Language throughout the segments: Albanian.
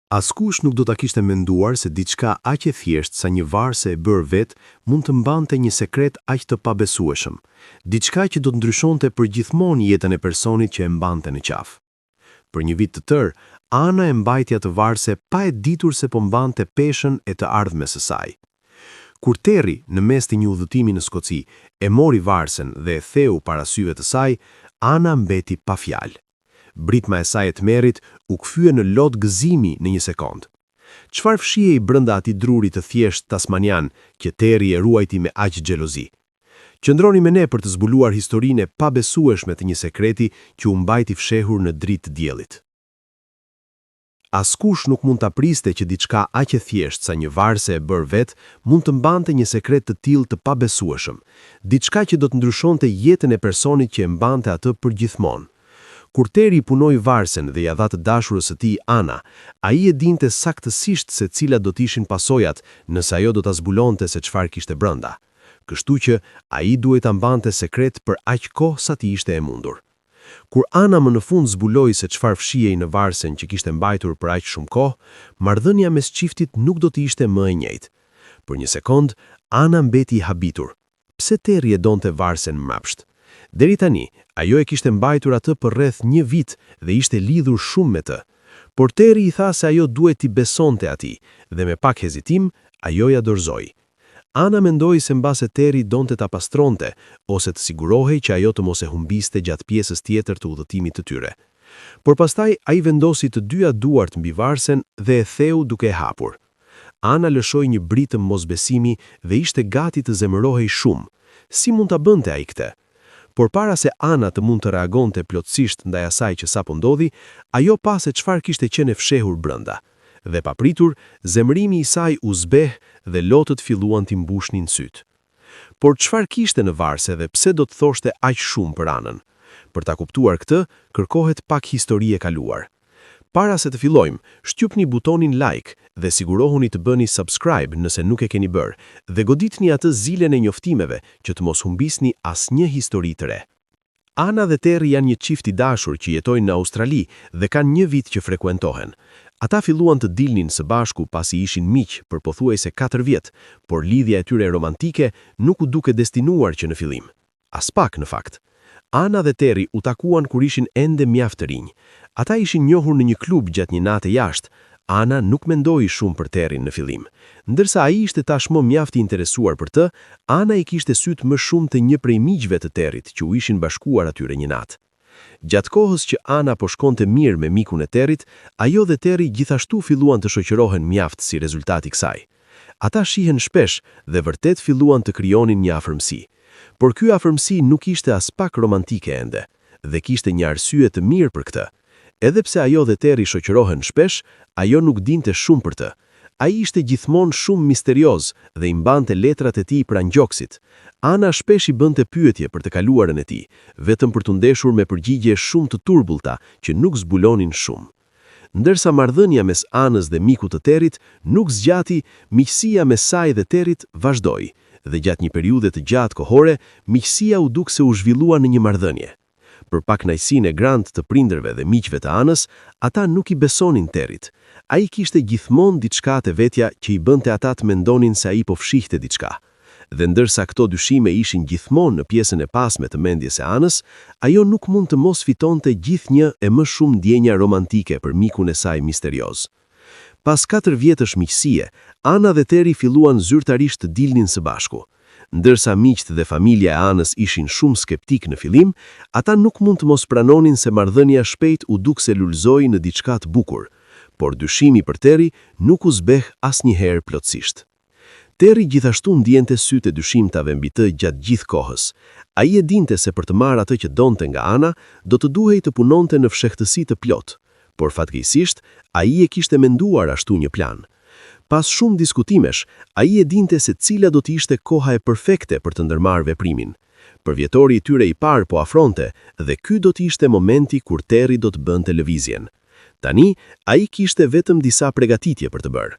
Askush nuk do ta kishte menduar se diçka aq e thjeshtë sa një varse e bërë vet mund të mbante një sekret aq të pabesueshëm, diçka që do të ndryshonte përgjithmonë jetën e personit që e mbante në qafë. Për një vit të tërë, Ana e mbajti atë varse pa e ditur se po mbante peshën e të ardhmes së saj. Kur Terry, në mes të një udhëtimi në Skoci, e mori varsen dhe e theu para syve të saj, Ana mbeti pa fjalë. Britma e saj e tmerrit u kthye në lot gëzimi në një sekond. Çfarë fshihej brenda atij druri të thjesht tasmanian që Terry e ruajti me aq xhelozi? Qëndroni me ne për të zbuluar historinë e pabesueshme të një sekreti që u mbajti fshehur në dritë të diellit. Askush nuk mund ta priste që diçka aq e thjeshtë sa një varse e bërë vet mund të mbante një sekret të tillë të pabesueshëm, diçka që do të ndryshonte jetën e personit që e mbante atë përgjithmonë. Kur Terry punoi varsen dhe ja dha të dashurës së tij Ana, ai e dinte saktësisht se cilat do të ishin pasojat nëse ajo do ta zbulonte se çfarë kishte brenda. Kështu që ai duhet ta mbante sekret për aq kohë sa të ishte e mundur. Kur Ana më në fund zbuloi se çfarë fshihej në varsen që kishte mbajtur për aq shumë kohë, marrëdhënia mes çiftit nuk do të ishte më e njëjtë. Për një sekond, Ana mbeti i habitur. Pse Terry e donte varsen mbrapsht? Deri tani, ajo e kishte mbajtur atë për rreth një vit dhe ishte lidhur shumë me të. Por Terry i tha se ajo duhet t'i besonte atij dhe me pak hezitim, ajo ja dorëzoi. Ana mendoi se mbase Terry donte ta pastronte ose të sigurohej që ajo të mos e humbiste gjatë pjesës tjetër të udhëtimit të tyre. Por pastaj ai vendosi të dyja duart mbi varsen dhe e theu duke e hapur. Ana lëshoi një britëm mosbesimi dhe ishte gati të zemërohej shumë. Si mund ta bënte ai këtë? Por para se Ana të mund të reagonte plotësisht ndaj asaj që sapo ndodhi, ajo pa se çfarë kishte qenë fshehur brenda. Dhe papritur, zemërimi i saj u zbeh dhe lotët filluan t'i mbushnin syt. Por çfarë kishte në varse dhe pse do të thoshte aq shumë për Anën? Për ta kuptuar këtë, kërkohet pak histori e kaluar. Para se të fillojmë, shtypni butonin like dhe sigurohuni të bëni subscribe nëse nuk e keni bërë dhe goditni atë zilen e njoftimeve që të mos humbisni asnjë histori të re. Ana dhe Terry janë një çift i dashur që jetojnë në Australi dhe kanë një vit që frekuentohen. Ata filluan të dilnin së bashku pasi ishin miq për pothuajse 4 vjet, por lidhja e tyre romantike nuk u duke destinuar që në fillim. As pak në fakt. Ana dhe Terry u takuan kur ishin ende mjaft të rinj. Ata ishin njohur në një klub gjatë një nate jashtë. Ana nuk mendoi shumë për Terryn në fillim. Ndërsa ai ishte tashmë mjaft i interesuar për të, Ana i kishte syt më shumë të një prej miqve të Terryt që u ishin bashkuar atyre një natë. Gjatë kohës që Ana po shkonte mirë me mikun e Terryt, ajo dhe Terry gjithashtu filluan të shoqërohen mjaft si rezultat i kësaj. Ata shihen shpesh dhe vërtet filluan të krijonin një afërmësi. Por ky afërmësi nuk ishte as pak romantike ende, dhe kishte një arsye të mirë për këtë. Edhe pse ajo dhe Terry shoqërohen shpesh, ajo nuk dinte shumë për të. Ai ishte gjithmonë shumë misterioz dhe i mbante letrat e tij pranë gjoksit. Ana shpesh i bënte pyetje për të kaluarën e tij, vetëm për të ndeshur me përgjigje shumë të turbullta që nuk zbulonin shumë. Ndërsa marrëdhënia mes Anës dhe mikut të Terryt nuk zgjati, miqësia mes saj dhe Terryt vazhdoi, dhe gjatë një periudhe të gjatë kohore, miqësia u duk se u zhvillua në një marrëdhënie. Për pak kënaqësinë e grandë të prindërve dhe miqve të Anës, ata nuk i besonin Terryt. Ai kishte gjithmonë diçka të vetja që i bënte ata të mendonin se ai po fshihte diçka. Dhe ndërsa këto dyshime ishin gjithmonë në pjesën e pasme të mendjes së Anës, ajo nuk mund të mos fitonte gjithnjë e më shumë ndjenja romantike për mikun e saj misterioz. Pas 4 vjetësh miqësie, Ana dhe Terry filluan zyrtarisht të dilnin së bashku. Ndërsa miqtë dhe familja e Anës ishin shumë skeptik në fillim, ata nuk mund të mos pranonin se marrëdhënia shpejt u duk se lulëzoi në diçka të bukur, por dyshimi për Terry nuk u zbeh asnjëherë plotësisht. Terry gjithashtu ndjente sytë e dyshimtave mbi të gjatë gjithë kohës. Ai e dinte se për të marrë atë që donte nga Ana, do të duhej të punonte në fshehtësi të plot, por fatkeqësisht ai e kishte menduar ashtu një plan. Pas shumë diskutimesh, ai e dinte se cila do të ishte koha e perfekte për të ndërmarrë veprimin. Përvjetori i tyre i parë po afronte dhe ky do të ishte momenti kur Terry do të bënte lëvizjen. Tani, ai kishte vetëm disa përgatitje për të bërë.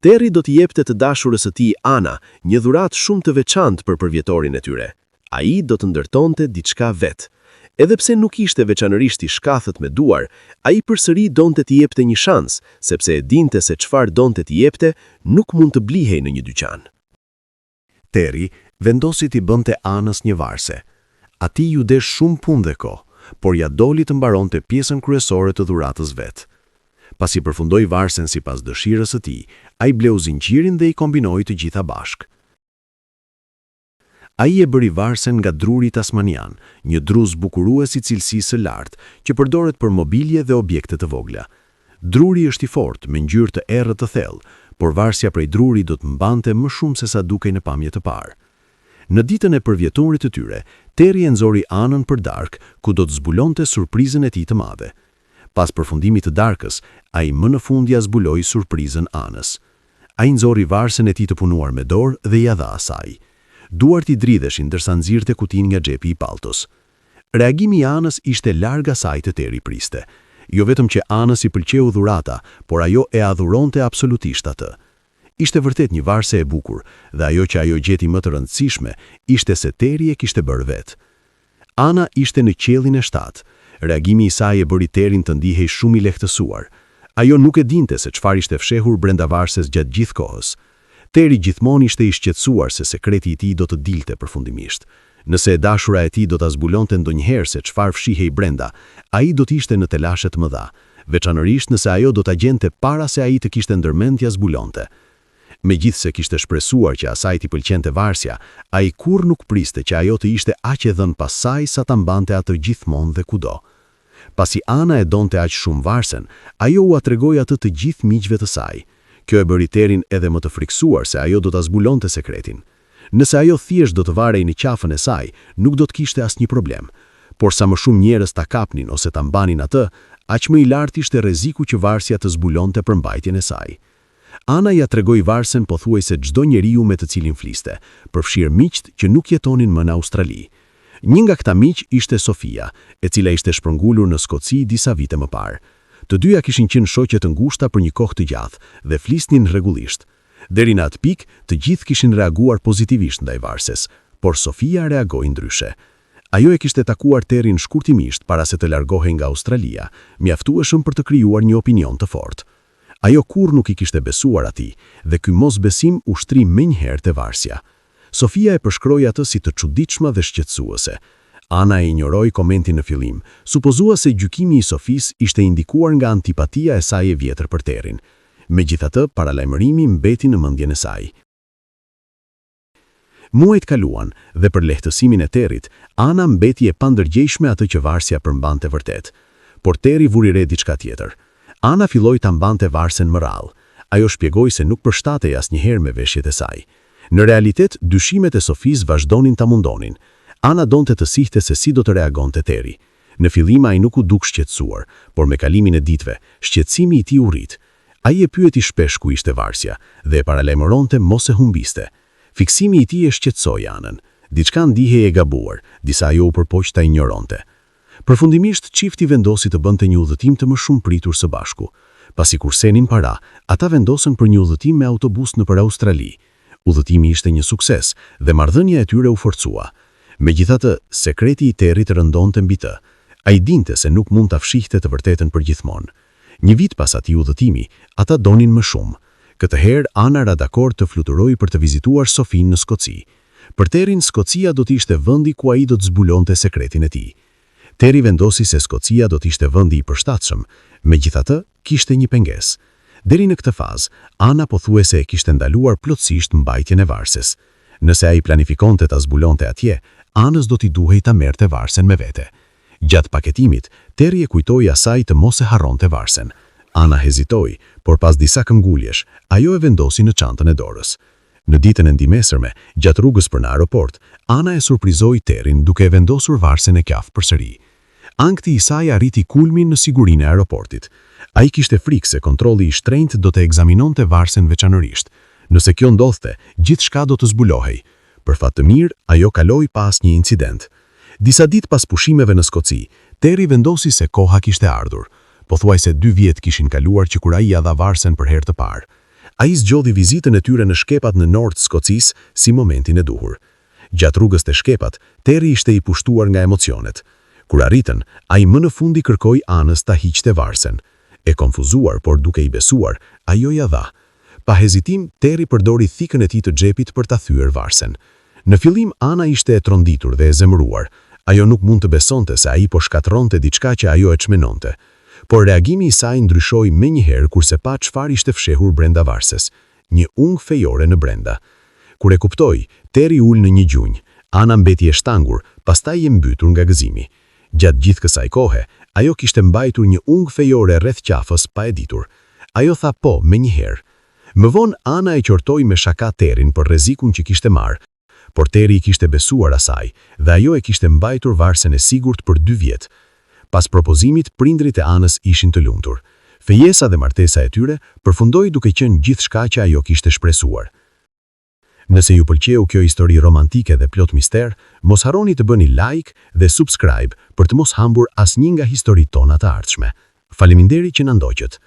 Terry do t'i jepte të dashurës së tij Ana një dhuratë shumë të veçantë për përvjetorin e tyre. Ai do të ndërtonte diçka vet. Edhe pse nuk ishte veçanërisht i shkathët me duar, ai përsëri donte t'i jepte një shans, sepse e dinte se çfarë donte t'i jepte nuk mund të blihej në një dyqan. Terry vendosi t'i bënte Anës një varse. Ati ju desh shumë punë dhe kohë, por ja doli të mbaronte pjesën kryesore të dhuratës vet. Pasi përfundoi varsen sipas dëshirës së tij, ai bleu zinxhirin dhe i kombinoi të gjitha bashk. Ai e bëri varsen nga druri tasmanian, një druz bukurues i cilësisë së lartë, që përdoret për mobilje dhe objekte të vogla. Druri është i fortë, me ngjyrë të errët të thellë, por varsja prej druri do të mbante më shumë se sa dukej në pamje të parë. Në ditën e përvjetorit të tyre, Terry e nxori Anën për darkë, ku do të zbulonte surprizën e tij të madhe. Pas përfundimit të darkës, ai më në fund ja zbuloi surprizën Anës. Ai nxori varsen e tij të punuar me dorë dhe ja dha asaj. Duart i dridheshin ndërsa nxirrte kutin nga xhepi i paltos. Reagimi i Anës ishte larg asaj të Terry priste. Jo vetëm që Anës i pëlqeu dhurata, por ajo e adhuronte absolutisht atë. Ishte vërtet një varse e bukur, dhe ajo që ajo gjeti më të rëndësishme ishte se Terry e kishte bërë vetë. Ana ishte në qiellin e 7. Reagimi i saj e bëri Terryn të ndihej shumë i lehtësuar. Ajo nuk e dinte se çfarë ishte fshehur brenda varses gjatë gjithë kohës. Terry gjithmonë ishte i shqetësuar se sekreti i tij do të dilte përfundimisht. Nëse e dashura e tij do ta zbulonte ndonjëherë se çfarë fshihej brenda, ai do të ishte në telashe të mëdha, veçanërisht nëse ajo do ta gjente para se ai të kishte ndërmend t'ia zbulonte. Megjithse kishte shpresuar që asaj t'i pëlqente varsja, ai kurrë nuk priste që ajo të ishte aq e dhënë pas saj sa ta mbante atë gjithmonë dhe kudo. Pasi Ana e donte aq shumë varsen, ajo ua tregoi atë të gjithë miqve të saj. Kjo e bëri Terryn edhe më të friksuar se ajo do ta zbulonte sekretin. Nëse ajo thjesht do të varej në qafën e saj, nuk do të kishte asnjë problem. Por sa më shumë njerëz ta kapnin ose ta mbanin atë, aq më i lartë ishte rreziku që varsja të zbulonte përmbajtjen e saj. Ana ja tregoi varsen pothuajse çdo njeriu me të cilin fliste, përfshirë miqt që nuk jetonin më në Australi. Një nga këta miq ishte Sofia, e cila ishte shpërngulur në Skoci disa vite më parë. Të dyja kishin qenë shoqe të ngushta për një kohë të gjatë dhe flisnin rregullisht. Deri në atë pikë, të gjithë kishin reaguar pozitivisht ndaj varses, por Sofia reagoi ndryshe. Ajo e kishte takuar Terryn shkurtimisht para se të largohej nga Australia, mjaftueshëm për të krijuar një opinion të fortë. Ajo kurrë nuk i kishte besuar atij, dhe ky mosbesim ushtri menjëherë te varsja. Sofia e përshkroi atë si të çuditshme dhe shqetësuese. Ana e injoroi komentin në fillim, supozua se gjykimi i Sofis ishte indikuar nga antipatia e saj e vjetër për Terryn. Megjithatë, paralajmërimi mbeti në mendjen e saj. Muajt kaluan dhe për lehtësimin e Terryt, Ana mbeti e pandërgjeshme atë që varsja përmbante vërtet. Por Terry vuri re diçka tjetër. Ana filloi ta mbante varsen më rrallë. Ajo shpjegoi se nuk përshtatej asnjëherë me veshjet e saj. Në realitet, dyshimet e Sofis vazhdonin ta mundonin. Ana donte të sihte se si do të reagonte Terry. Në fillim ai nuk u duk shqetësuar, por me kalimin e ditëve, shqetësimi i tij u rrit. Ai e pyeti shpesh ku ishte varsja dhe e paralajmëronte mos e humbiste. Fiksimi i tij e shqetësoi Anën. Diçka ndihej e gabuar, disa ajo u përpoq ta injoronte. Përfundimisht, çifti vendosi të bënte një udhëtim të më shumë pritur së bashku. Pasi kursenin para, ata vendosën për një udhëtim me autobus nëpër Australi. Udhëtimi ishte një sukses dhe marrëdhënia e tyre u forcua. Megjithatë, sekreti i Terryt rëndonte mbi të. Ai dinte se nuk mund ta fshihte të vërtetën përgjithmonë. Një vit pas atij udhëtimi, ata donin më shumë. Këtë herë Ana ra dakord të fluturojë për të vizituar Sofin në Skoci. Për Terryn, Skocia do të ishte vendi ku ai do të zbulonte sekretin e tij. Terry vendosi se Skocia do të ishte vendi i përshtatshëm, megjithatë kishte një pengesë. Deri në këtë fazë, Ana pothuajse e kishte ndaluar plotësisht mbajtjen e varses. Nëse ai planifikonte ta zbulonte atje, Anës do t'i duhej ta merrte varsen me vete. Gjatë paketimit, Terry e kujtoi asaj të mos e harronte varsen. Ana hezitoi, por pas disa këmbguljesh, ajo e vendosi në çantën e dorës. Në ditën e ndihmesërme, gjatë rrugës për në aeroport, Ana e surprizoi Terryn duke e vendosur varsen e qafë përsëri. Ankthi i saj arriti kulmin në sigurinë e aeroportit. Ai kishte frikë se kontrolli i shtrenjtë do të ekzaminonte varsen veçanërisht. Nëse kjo ndodhte, gjithçka do të zbulohej. Për fat të mirë, ajo kaloi pa asnjë incident. Disa ditë pas pushimeve në Skoci, Terry vendosi se koha kishte ardhur. Pothuajse 2 vjet kishin kaluar që kur ai ia dha varsen për herë të parë. Ai zgjodhi vizitën e tyre në shkepat në nord të Skocisë si momentin e duhur. Gjatë rrugës te shkepat, Terry ishte i pushtuar nga emocionet. Kur arritën, ai më në fundi kërkoi Anës ta hiqte varsen. E konfuzuar, por duke i besuar, ajo ja dha. Pa hezitim, Teri përdori thikën e tij të xhepit për ta thyer varsen. Në fillim Ana ishte e tronditur dhe e zemëruar. Ajo nuk mund të besonte se ai po shkatronte diçka që ajo e çmenonte. Por reagimi i saj ndryshoi menjëherë kurse pa çfarë ishte fshehur brenda varses. Një ungë fejore në brenda. Kur e kuptoi, Teri ul në një gjunjë. Ana mbeti e shtangur, pastaj e mbytur nga gëzimi. Gjatë gjithë kësaj kohe, ajo kishte mbajtur një ungë fejore rreth qafës pa e ditur. Ajo tha po menjëherë. Më vonë Ana e qortoi me shaka Terin për rrezikun që kishte marrë, por Teri i kishte besuar asaj dhe ajo e kishte mbajtur varsen e sigurt për 2 vjet. Pas propozimit, prindrit e Anës ishin të lumtur. Fejesa dhe martesa e tyre përfundoi duke qenë gjithçka që ajo kishte shpresuar. Nëse ju pëlqeu kjo histori romantike dhe plot mister, mos harroni të bëni like dhe subscribe për të mos hambur asnjë nga historitë tona të ardhshme. Faleminderit që na ndoqët.